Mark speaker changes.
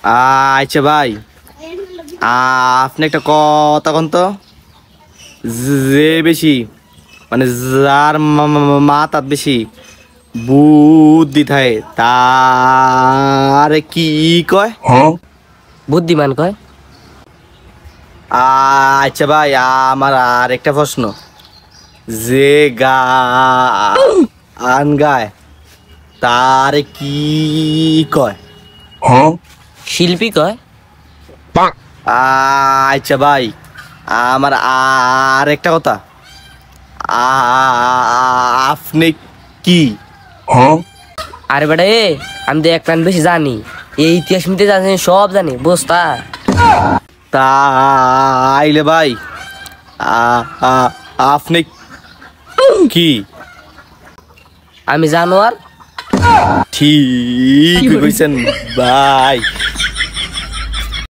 Speaker 1: আচ্ছা ভাই, আপনি একটা কথা কোন তো, যে বেশি মানে যার মাথাত বেশি বুদ্ধি থাকে তারে কি কয়?
Speaker 2: বুদ্ধিমান কয়।
Speaker 1: আচ্ছা ভাই, আমার আর একটা প্রশ্ন, যে গান গায় তারে কি কয়?
Speaker 2: শিল্পী কয়।
Speaker 1: আচ্ছা ভাই, আমার আর একটা কথা, আপনি কি?
Speaker 2: আরে বেটা আমি তো এক প্ল্যান বেশি জানি, এই ইতিহাস মিতে জানি, সব জানি বস্তা।
Speaker 1: তাইলে ভাই, আপনি কি?
Speaker 2: আমি জানোয়ার।
Speaker 1: ঠিক কইছেন ভাই।